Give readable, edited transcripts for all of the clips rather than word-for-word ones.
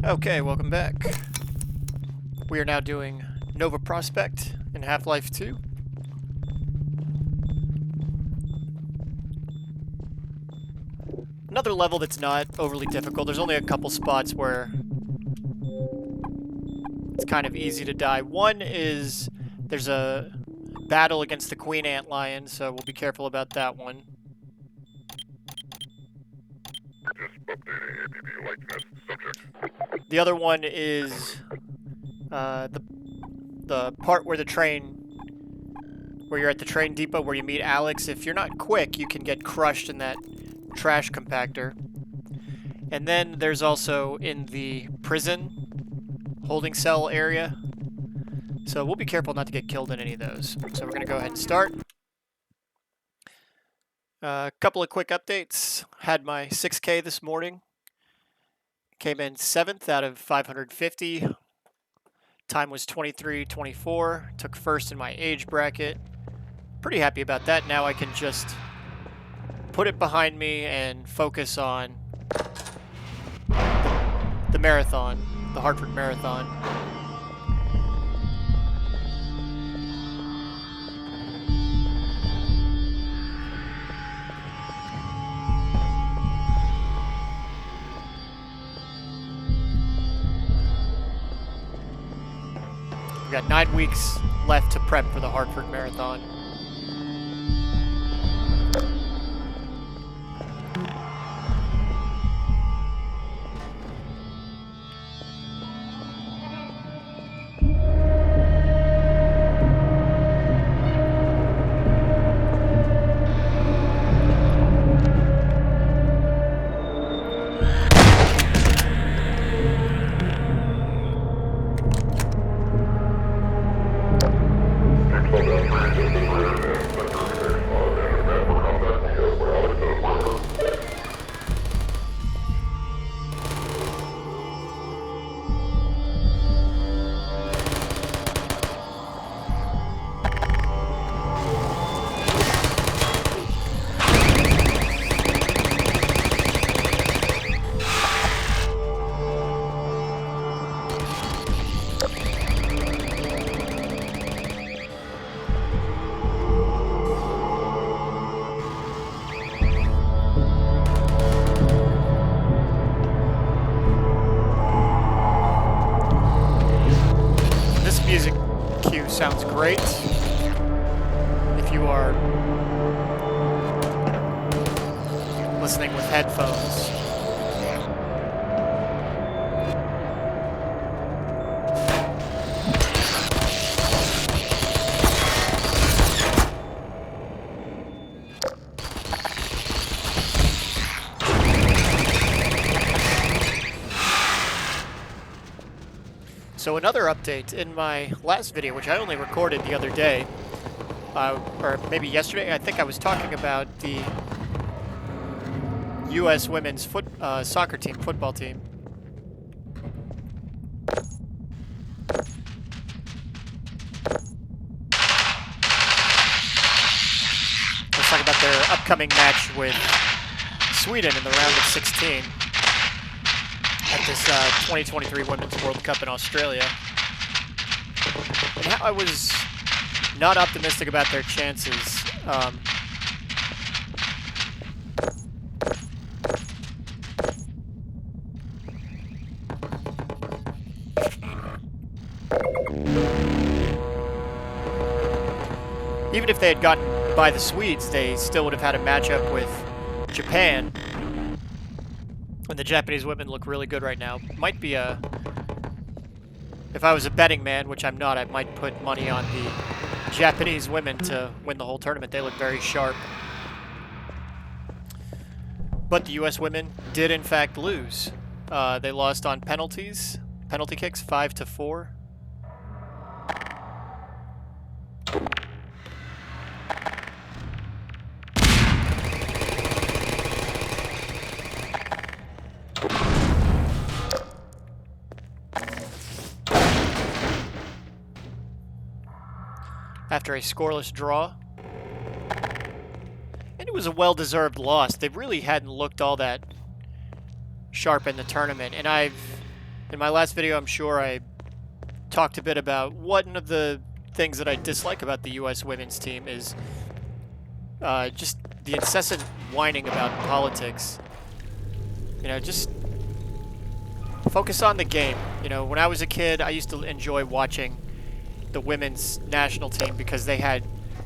Okay, welcome back. We are now doing Nova Prospekt in Half-Life 2. Another level that's not overly difficult. There's only a couple spots where it's kind of easy to die. One is there's a battle against the Queen AntLion, so we'll be careful about that one. The other one is the part where where you're at the train depot where you meet Alex. If you're not quick, you can get crushed in that trash compactor. And then there's also in the prison holding cell area. So we'll be careful not to get killed in any of those. So we're going to go ahead and start. A couple of quick updates. Had my 6K this morning. Came in 7th out of 550. Time was 23:24. Took first in my age bracket. Pretty happy about that. Now I can just put it behind me and focus on the marathon, the Hartford Marathon. We've got 9 weeks left to prep for the Hartford Marathon. Music cue sounds great if you are listening with headphones. So another update, in my last video, which I only recorded the other day, or maybe yesterday, I think I was talking about the U.S. women's soccer team, football team. I was talking about their upcoming match with Sweden in the round of 16. At this 2023 Women's World Cup in Australia. And how I was not optimistic about their chances. Even if they had gotten by the Swedes, they still would have had a matchup with Japan. And the Japanese women look really good right now. Might be a... If I was a betting man, which I'm not, I might put money on the Japanese women to win the whole tournament. They look very sharp. But the U.S. women did, in fact, lose. They lost on penalty kicks, 5-4. After a scoreless draw. And it was a well-deserved loss. They really hadn't looked all that sharp in the tournament, and I've In my last video, I'm sure I talked a bit about one of the things that I dislike about the U.S. women's team is just the incessant whining about politics. You know, just focus on the game. You know, when I was a kid, I used to enjoy watching the women's national team because they had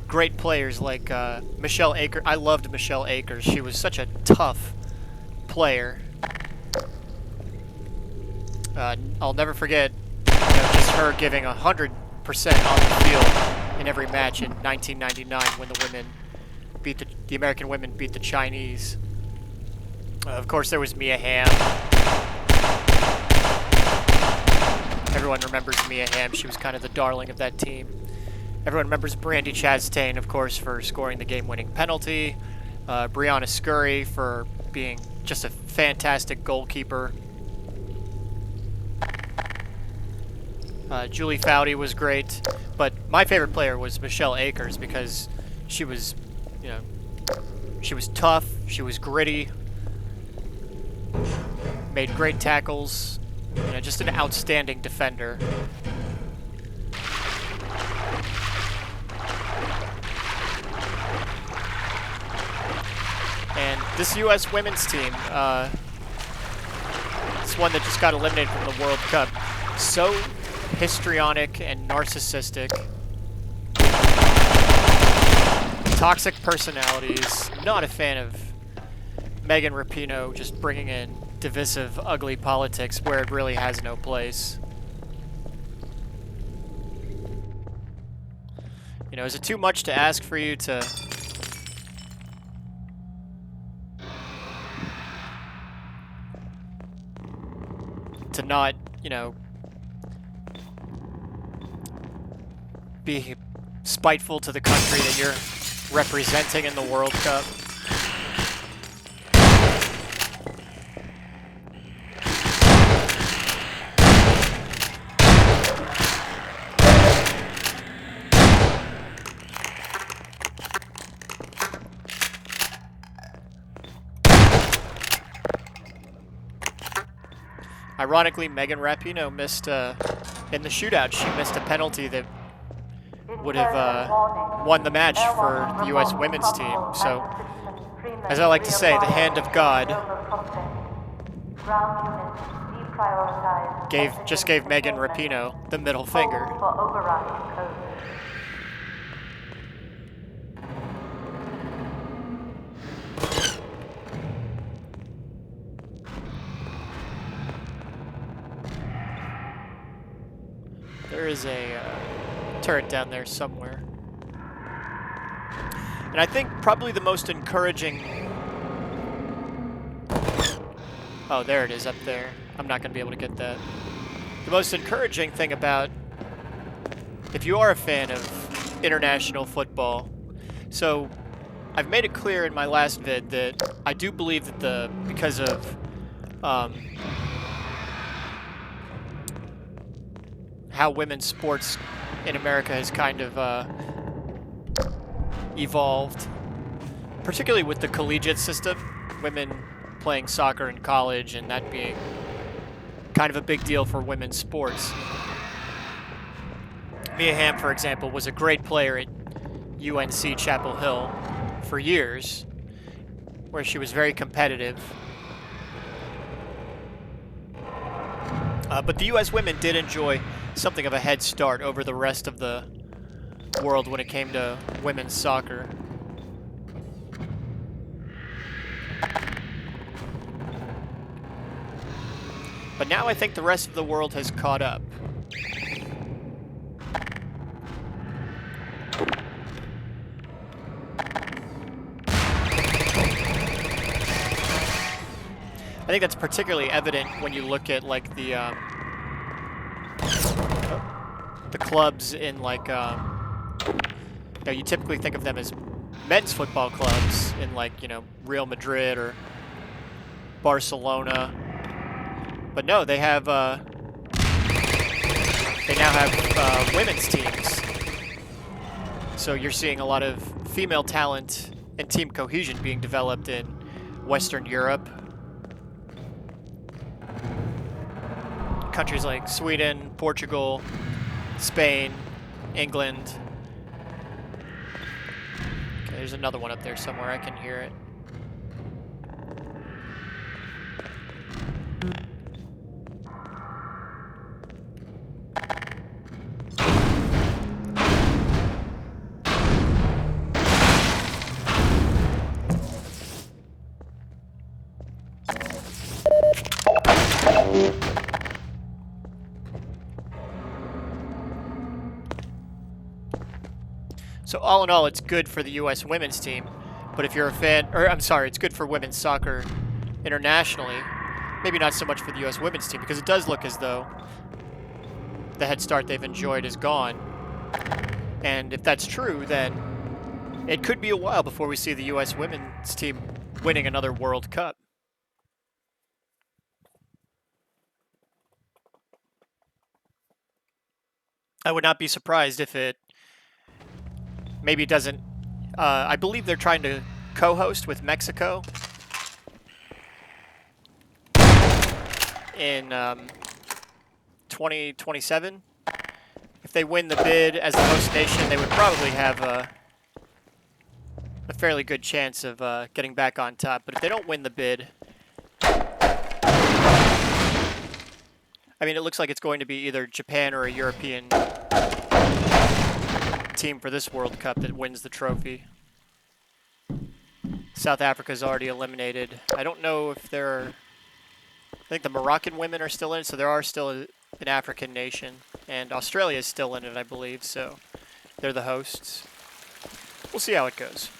great players like Michelle Akers. I loved Michelle Akers. She was such a tough player. I'll never forget, you know, just her giving 100% on the field in every match in 1999 when the women beat the American women beat the Chinese. Of course, there was Mia Hamm. Everyone remembers Mia Hamm. She was kind of the darling of that team. Everyone remembers Brandi Chastain, of course, for scoring the game-winning penalty. Brianna Scurry for being just a fantastic goalkeeper. Julie Foudy was great, but my favorite player was Michelle Akers because she was, you know, she was tough, she was gritty, made great tackles, you know, just an outstanding defender. And this U.S. women's team, it's one that just got eliminated from the World Cup. So histrionic and narcissistic. Toxic personalities. Not a fan of Megan Rapinoe just bringing in divisive, ugly politics where it really has no place. You know, is it too much to ask for you to not, you know, be spiteful to the country that you're representing in the World Cup? Ironically, Megan Rapinoe missed, in the shootout, she missed a penalty that would have won the match for the U.S. women's team. So, as I like to say, the hand of God just gave Megan Rapinoe the middle finger. There is a turret down there somewhere. And I think probably the most encouraging... Oh, there it is up there. I'm not going to be able to get that. The most encouraging thing about... If you are a fan of international football... So, I've made it clear in my last vid that I do believe that because of... how women's sports in America has kind of evolved, particularly with the collegiate system, women playing soccer in college and that being kind of a big deal for women's sports. Mia Hamm, for example, was a great player at UNC Chapel Hill for years, where she was very competitive. But the U.S. women did enjoy something of a head start over the rest of the world when it came to women's soccer. But now I think the rest of the world has caught up. I think that's particularly evident when you look at like the clubs in like you know, you typically think of them as men's football clubs in like, you know, Real Madrid or Barcelona, but no, they have they now have women's teams. So you're seeing a lot of female talent and team cohesion being developed in Western Europe, countries like Sweden, Portugal, Spain, England. Okay, there's another one up there somewhere. I can hear it. So all in all, it's good for the U.S. women's team. But if you're a fan, or I'm sorry, it's good for women's soccer internationally. Maybe not so much for the U.S. women's team, because it does look as though the head start they've enjoyed is gone. And if that's true, then it could be a while before we see the U.S. women's team winning another World Cup. I would not be surprised if it maybe doesn't. I believe they're trying to co-host with Mexico in 2027. If they win the bid as the host nation, they would probably have a fairly good chance of getting back on top. But if they don't win the bid, I mean, it looks like it's going to be either Japan or a European team for this World Cup that wins the trophy. South Africa's already eliminated. I don't know if there are... I think the Moroccan women are still in it, so there are still an African nation. And Australia is still in it, I believe, so they're the hosts. We'll see how it goes.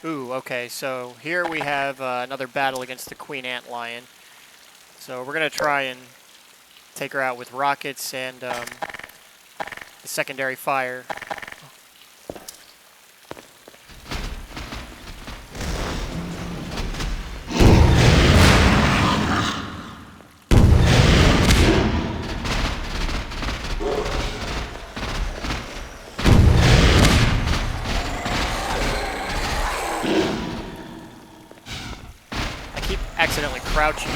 Ooh, okay, so here we have another battle against the Queen AntLion. So we're going to try and take her out with rockets and the secondary fire. I keep accidentally crouching.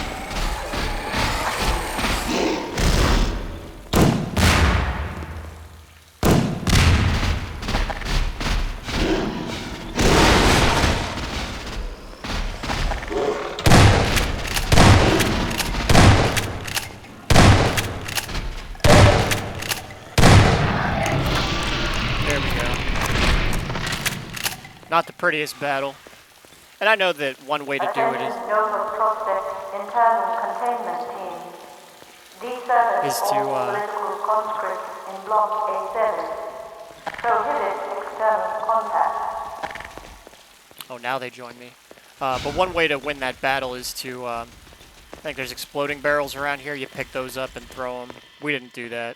Not the prettiest battle. And I know that one way to do it is Nova Prospekt internal containment team. Deserve all political conscripts in Block A7. Prohibit external contact. Oh, now they join me. But one way to win that battle is to, I think there's exploding barrels around here. You pick those up and throw them. We didn't do that.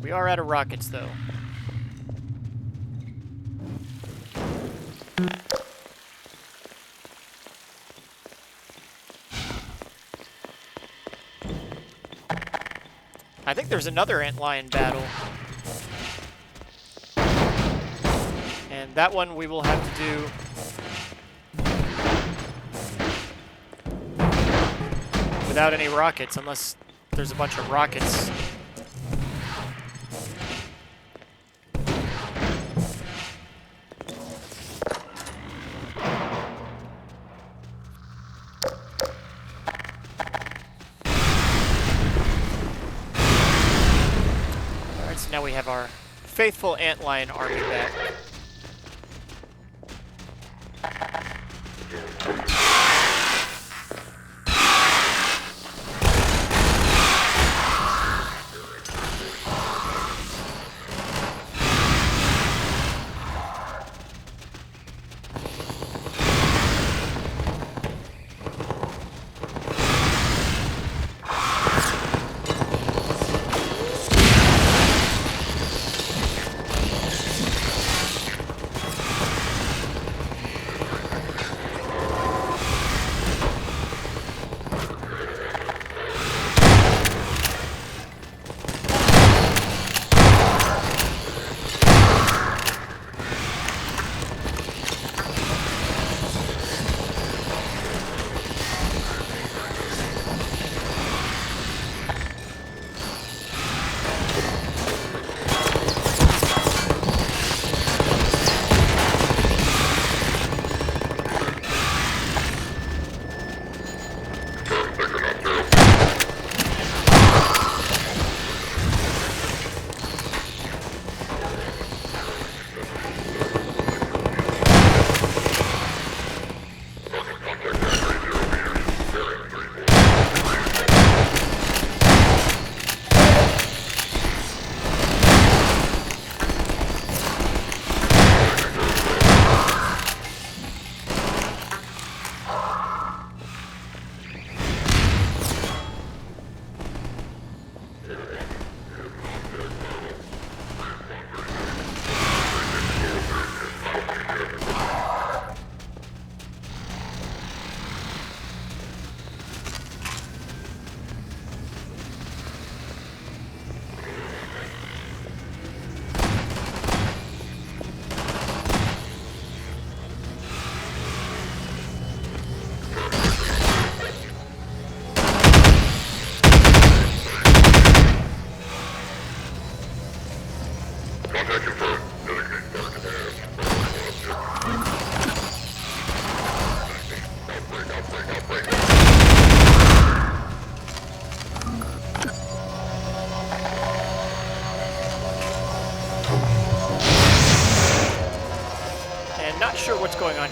We are out of rockets, though. I think there's another AntLion battle. And that one we will have to do without any rockets, unless there's a bunch of rockets. Now we have our faithful AntLion army back.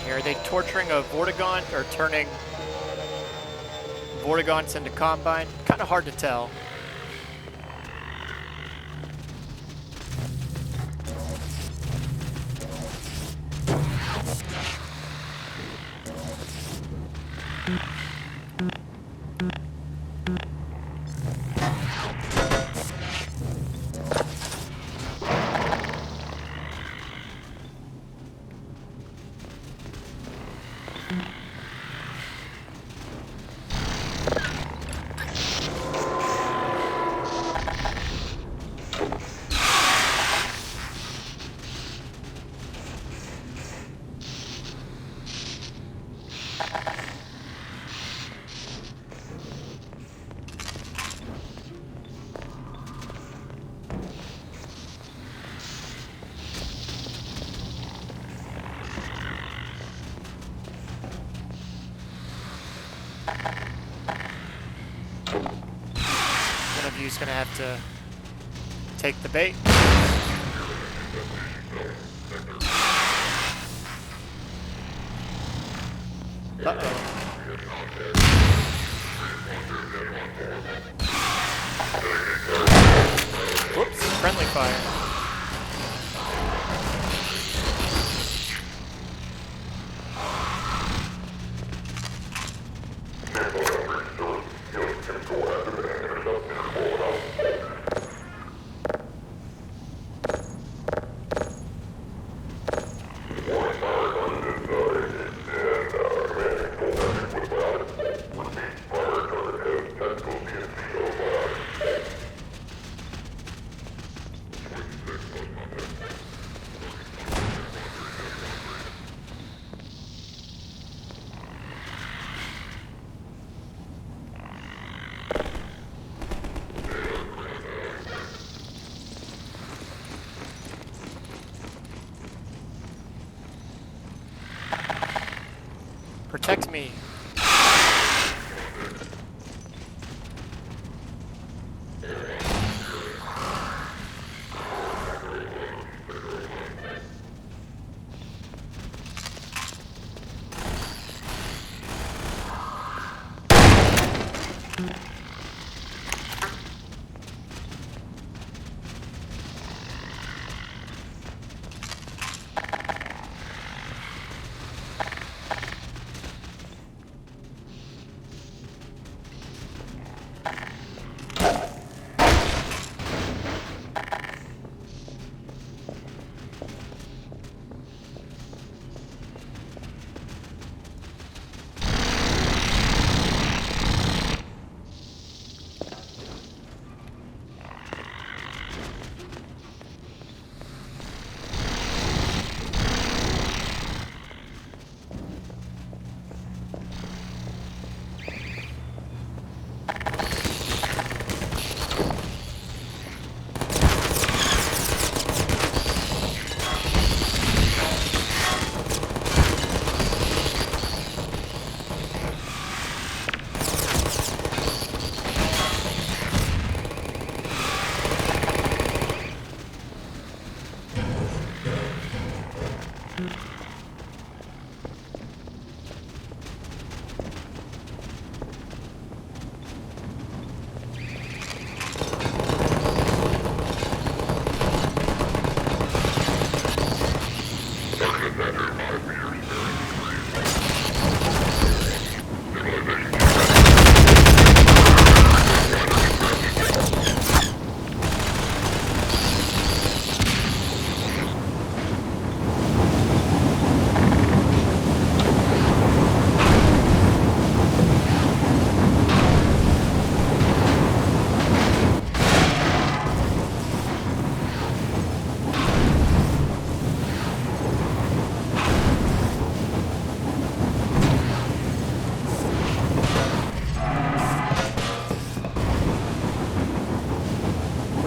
here? Are they torturing a Vortigaunt or turning Vortigaunts into Combine? Kind of hard to tell. One of you's gonna have to take the bait. Uh-oh. Whoops, friendly fire. Protect me.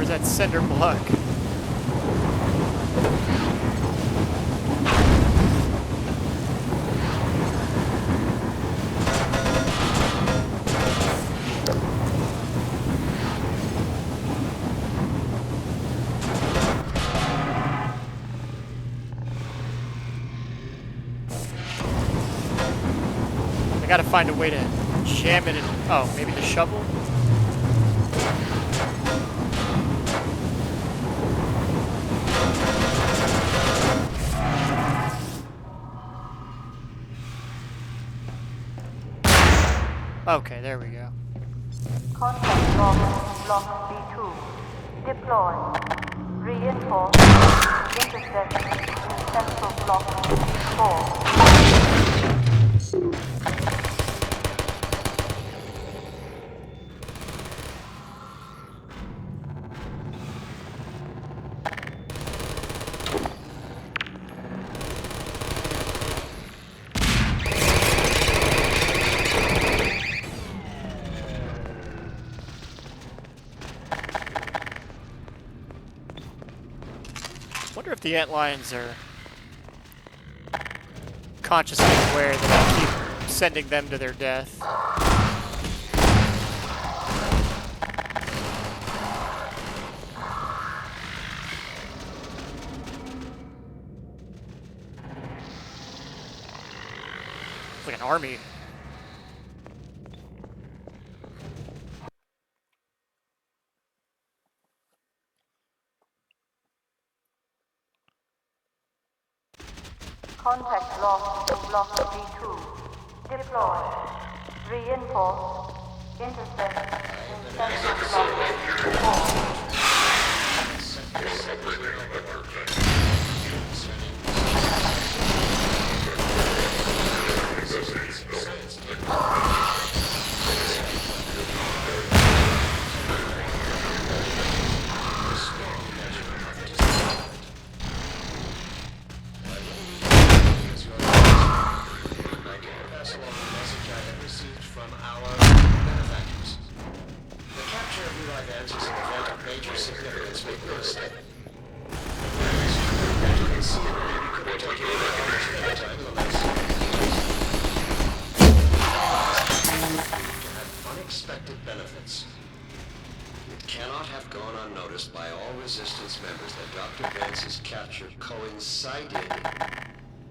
That cinder block. I gotta find a way to jam it in. Oh, maybe the shovel? Okay, there we go. Contact log in block B2. Deploy. Reinforce. Intercept in central block B4. Wonder if the AntLions are consciously aware that I keep sending them to their death. It's like an army. Contact lost in block B2. Deploy. Reinforce. Intercept in central block unexpected benefits. It cannot have gone unnoticed by all Resistance members that Dr. Vance's capture coincided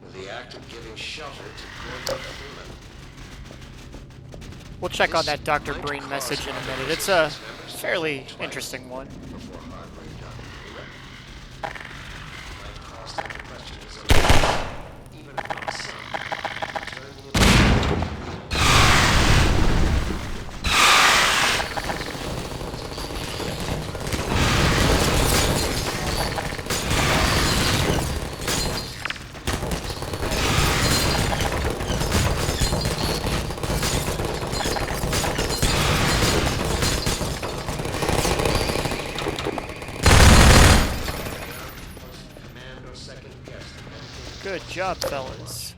with the act of giving shelter to Gordon Freeman. We'll check on that Dr. Breen message in a minute. It's a fairly interesting one. Before harboring Dr. Freeman, might cause them to question his own, even if some, turn the Good job, fellas.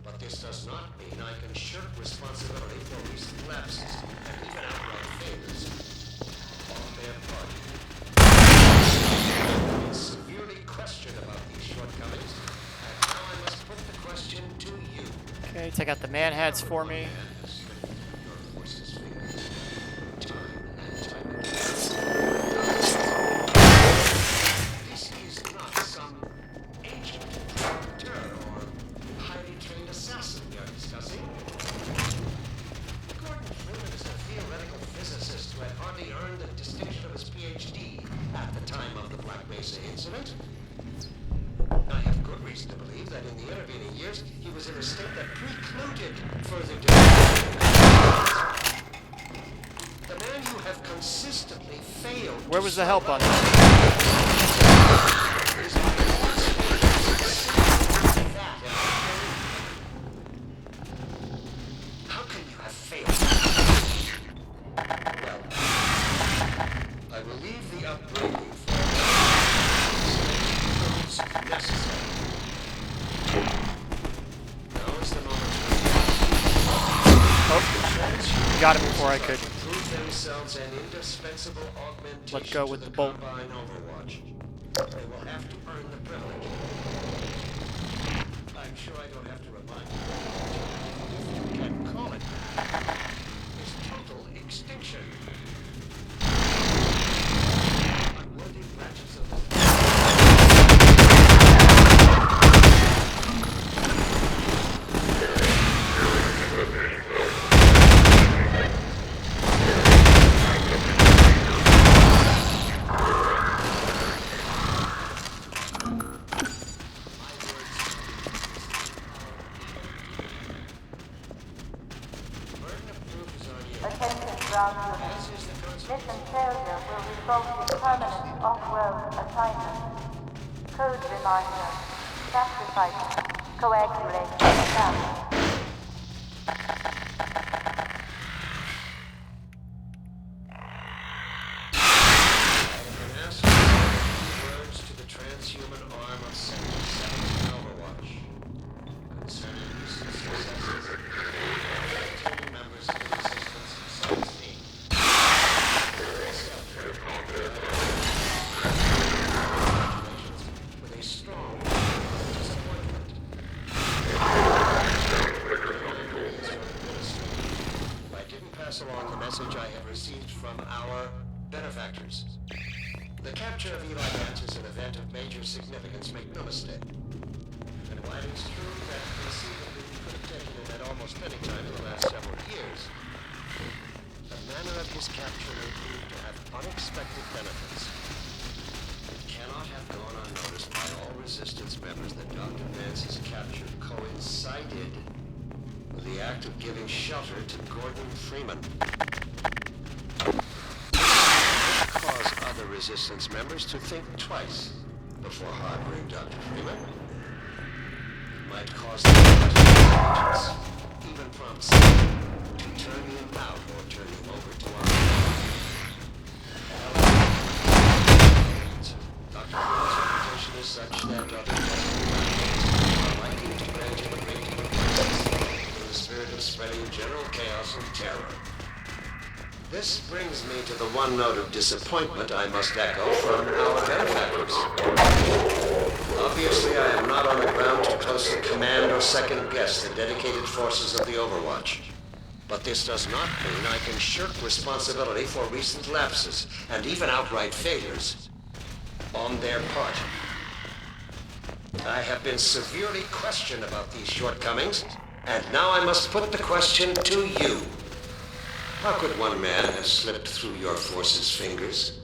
But this does not mean I can shirk responsibility for recent lapses and even outright failures on their part. I severely question about these shortcomings, and now I must put the question to you. Okay, take out the man hats for me. Your forces failed time and time again. This is not some ancient terror or highly trained assassin we are discussing. Gordon Freeman is a theoretical physicist who had hardly earned the distinction of his PhD at the time of the Black Mesa incident. I have good reason to believe that in the intervening years he was in a state that precluded further development. The man you have consistently failed. Where was the help on that? How can you have failed? Well, I will leave the upbringing for those necessary. Now is the moment Oh, got it before I could. prove themselves an indispensable augmentation Let go with to the bolt. Combine Overwatch. They will have to earn the privilege. I'm sure I don't have to remind you, if you can call it that, is total extinction. Unworthy branches of the Attention ground units. Mission failure will result in permanent off-world assignment. Code reminder. Sacrifice. Coagulate. Down. Words to the transhuman arm of Sector 7 Overwatch concerning recent successes of members of the Resistance Science Team. With a strong disappointment. I didn't pass along the message I have received from our benefactors. The capture of Eli Ant is an event of major significance, make no mistake. And while it's true that conceivably we could have taken him at almost any time in the last several years, the manner of his capture may prove to have unexpected benefits. It cannot have gone unnoticed by all Resistance members that Dr. Vance's capture coincided with the act of giving shelter to Gordon Freeman. Cause other Resistance members to think twice before harboring Dr. Freeman. It might cause them to even prompt some to turn him out or turn him over to our Dr. Freeman's reputation is such that others are likely to grant him a great deal of praise in the spirit of spreading general chaos and terror. This brings me to the one note of disappointment I must echo from our benefactors. Obviously, I am not on the ground to closely command or second-guess the dedicated forces of the Overwatch. But this does not mean I can shirk responsibility for recent lapses and even outright failures on their part. I have been severely questioned about these shortcomings, and now I must put the question to you. How could one man have slipped through your force's fingers,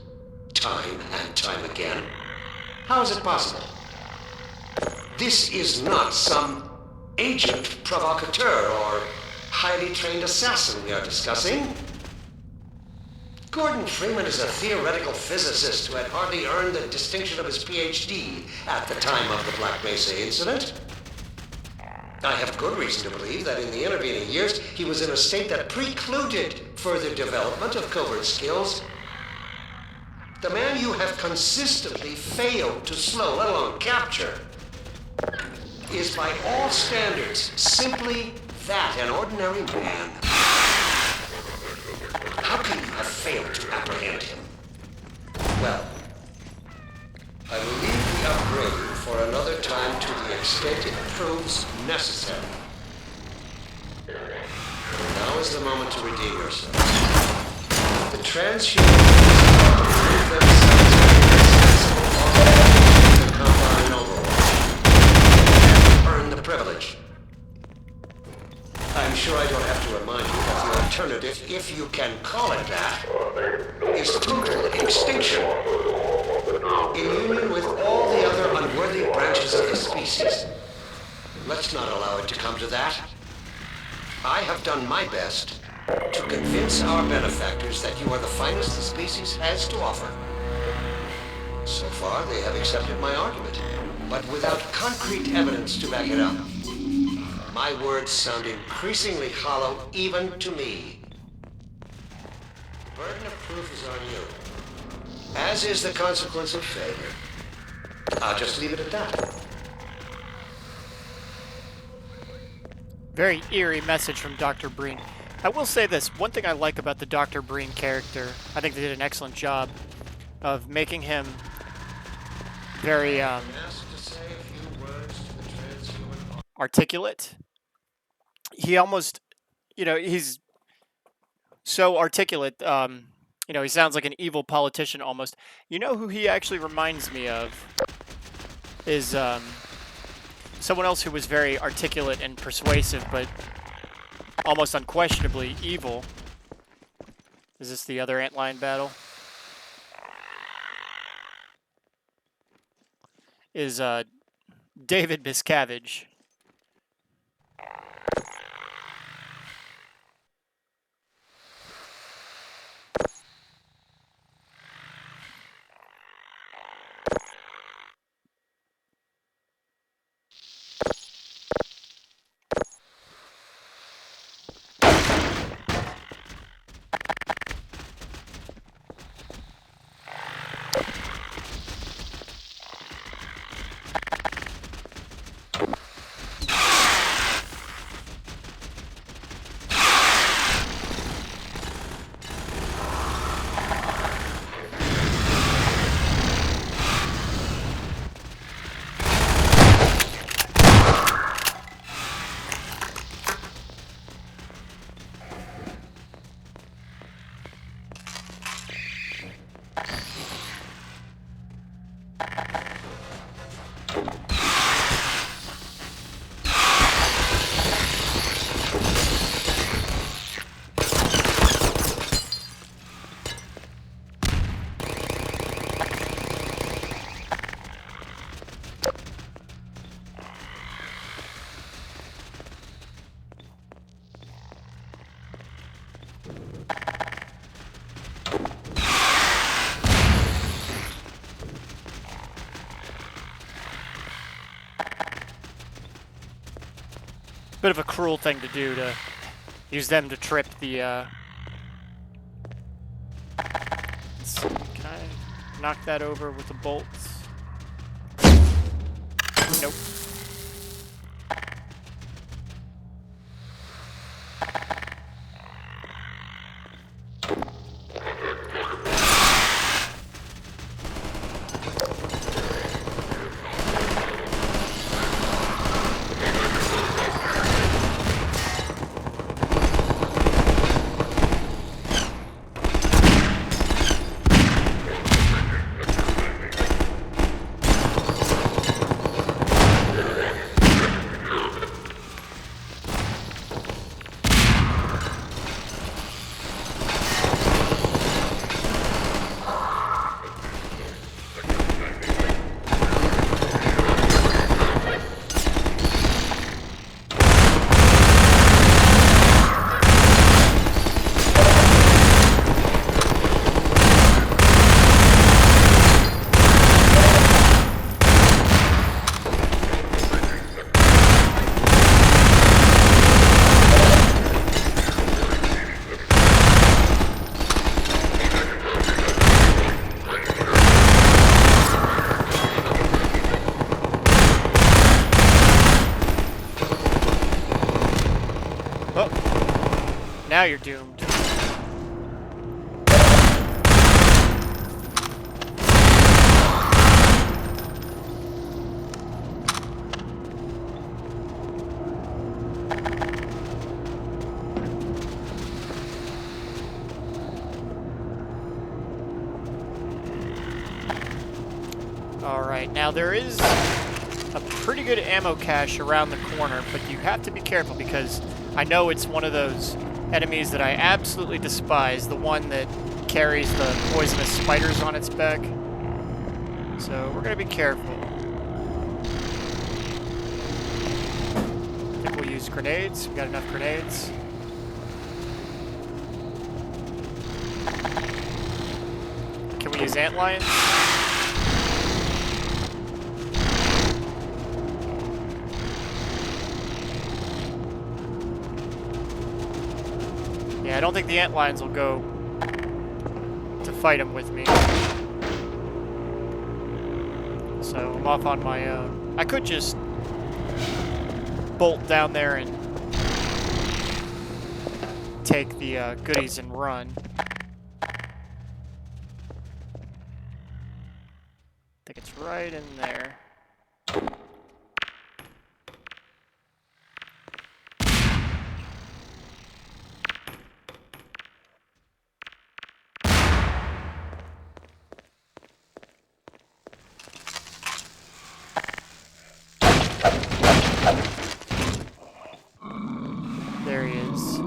time and time again? How is it possible? This is not some agent provocateur or highly trained assassin we are discussing. Gordon Freeman is a theoretical physicist who had hardly earned the distinction of his PhD at the time of the Black Mesa incident. I have good reason to believe that in the intervening years, he was in a state that precluded further development of covert skills. The man you have consistently failed to slow, let alone capture, is by all standards simply that, an ordinary man. How can you have failed to apprehend him? Well, I will leave the upgrade for another time to the extent it proves necessary. Now is the moment to redeem yourselves. The transhumans are to prove themselves indispensable to the compound in Overwatch and earn the privilege. I'm sure I don't have to remind you that the alternative, if you can call it that, is total extinction. In union with all the other unworthy branches of the species. Let's not allow it to come to that. I have done my best to convince our benefactors that you are the finest the species has to offer. So far, they have accepted my argument, but without concrete evidence to back it up. My words sound increasingly hollow even to me. The burden of proof is on you. As is the consequence of failure. I'll just leave it at that. Very eerie message from Dr. Breen. I will say this, one thing I like about the Dr. Breen character, I think they did an excellent job of making him very articulate. He almost, he's so articulate, he sounds like an evil politician almost. You know who he actually reminds me of is someone else who was very articulate and persuasive, but almost unquestionably evil. Is this the other AntLion battle? Is David Miscavige. Bit of a cruel thing to do, to use them to trip the, Let's see, can I knock that over with the bolts? Nope. Now you're doomed. Alright, now there is a pretty good ammo cache around the corner, but you have to be careful because I know it's one of those enemies that I absolutely despise, the one that carries the poisonous spiders on its back. So we're gonna be careful. I think we'll use grenades. We got enough grenades. Can we use AntLions? Yeah, I don't think the AntLions will go to fight him with me. So I'm off on my own. I could just bolt down there and take the goodies and run. I think it's right in there. There he is.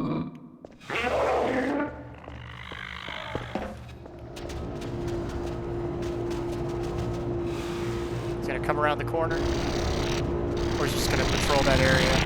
He's gonna come around the corner, or he's just gonna patrol that area.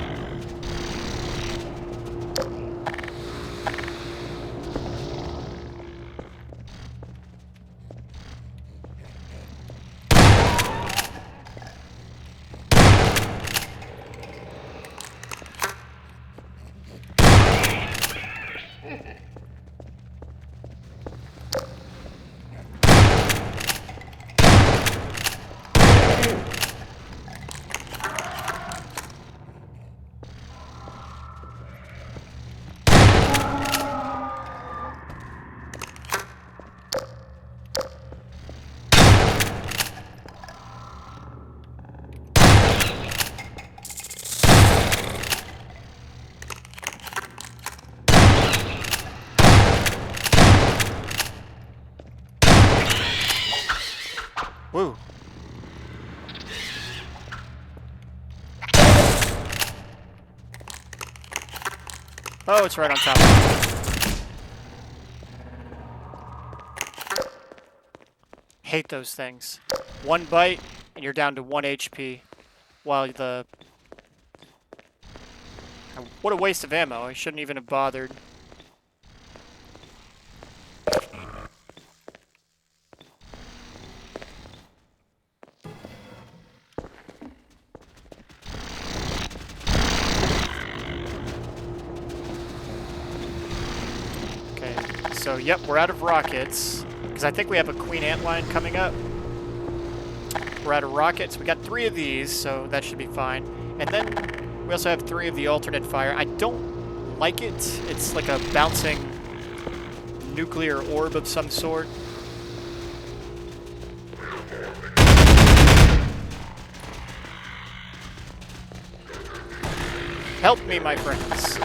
Woo. Oh, it's right on top of me. Hate those things. One bite, and you're down to 1 HP. While the... What a waste of ammo. I shouldn't even have bothered. So, yep, we're out of rockets. Because I think we have a Queen AntLion coming up. We're out of rockets. We got 3 of these, so that should be fine. And then we also have 3 of the alternate fire. I don't like it. It's like a bouncing nuclear orb of some sort. Help me, my friends.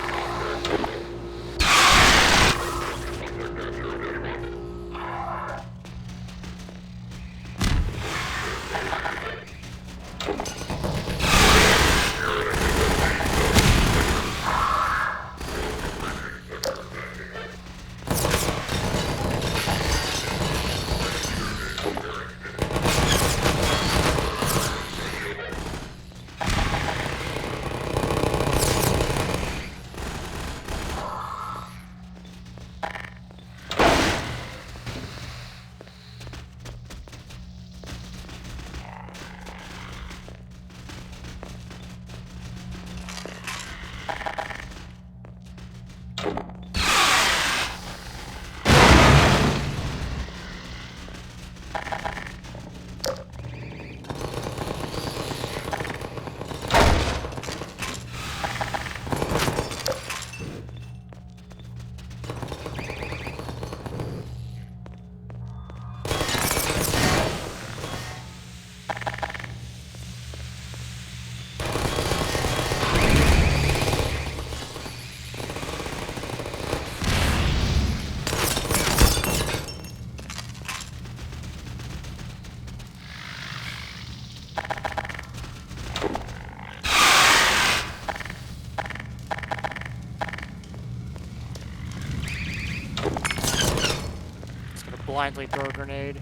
Blindly throw a grenade.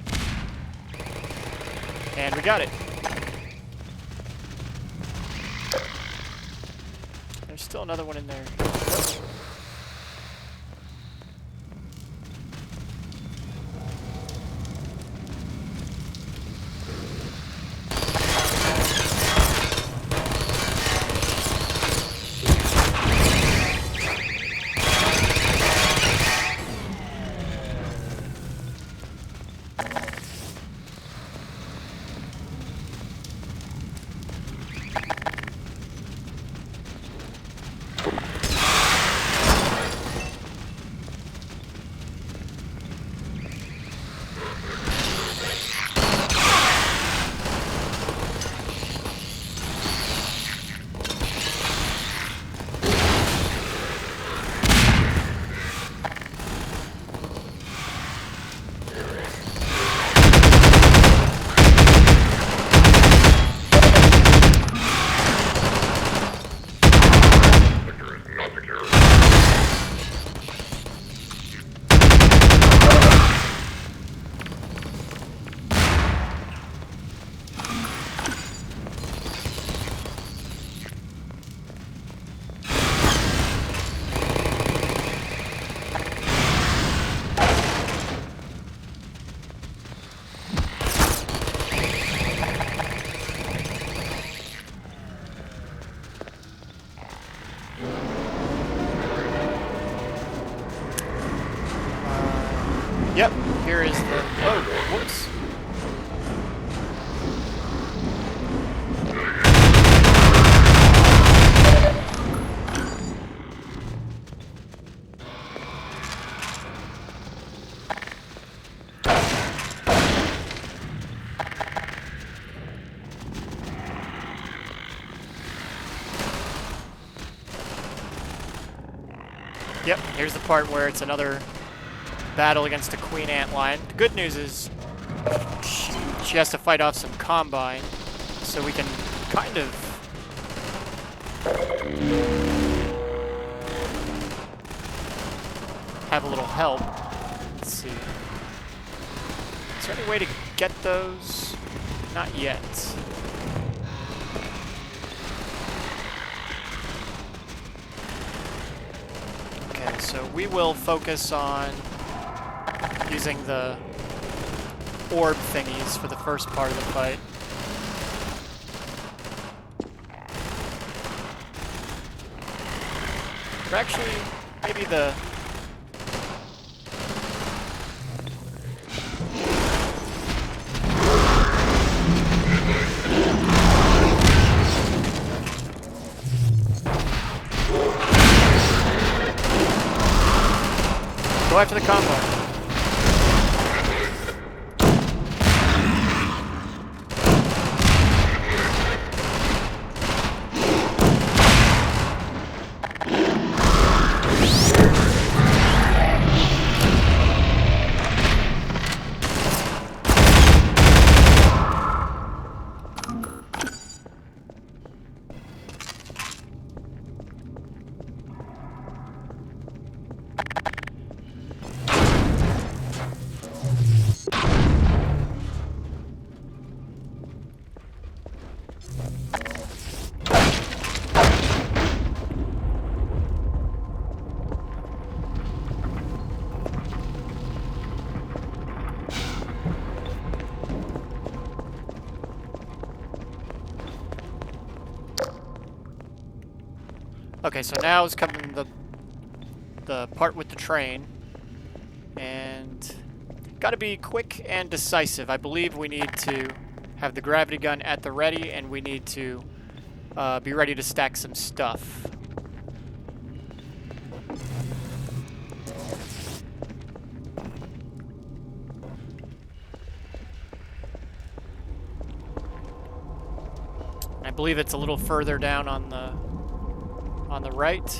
And we got it. There's still another one in there. Yep, here is the... Oh, whoops. Yep, here's the part where it's another battle against a Queen AntLion. The good news is she has to fight off some Combine, so we can kind of have a little help. Let's see. Is there any way to get those? Not yet. Okay, so we will focus on using the orb thingies for the first part of the fight. Or actually, maybe the Go after the convoy. Okay, so now is coming the part with the train, and got to be quick and decisive. I believe we need to have the gravity gun at the ready, and we need to be ready to stack some stuff. I believe it's a little further down on the right.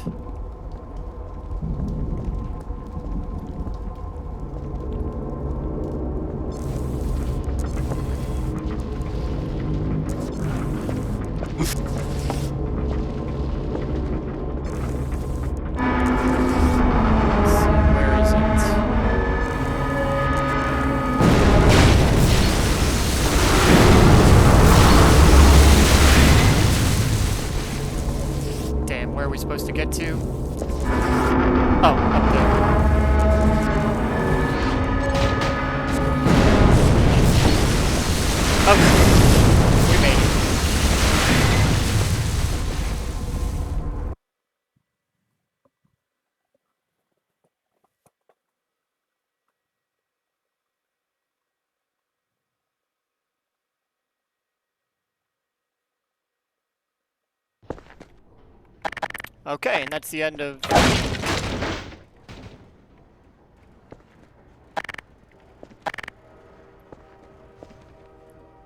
Where is it? Damn, where are we supposed to get to? Oh, up there. Okay. We made it. Okay, and that's the end of...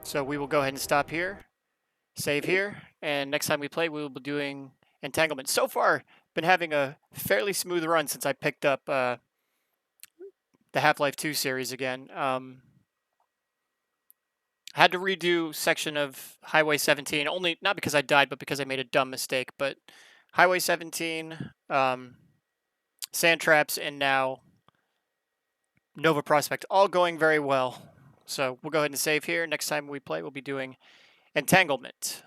So we will go ahead and stop here, save here, and next time we play, we will be doing entanglement. So far, been having a fairly smooth run since I picked up the Half-Life 2 series again. Had to redo section of Highway 17, only not because I died, but because I made a dumb mistake. But Highway 17, Sand Traps, and now Nova Prospekt, all going very well. So we'll go ahead and save here. Next time we play, we'll be doing Entanglement.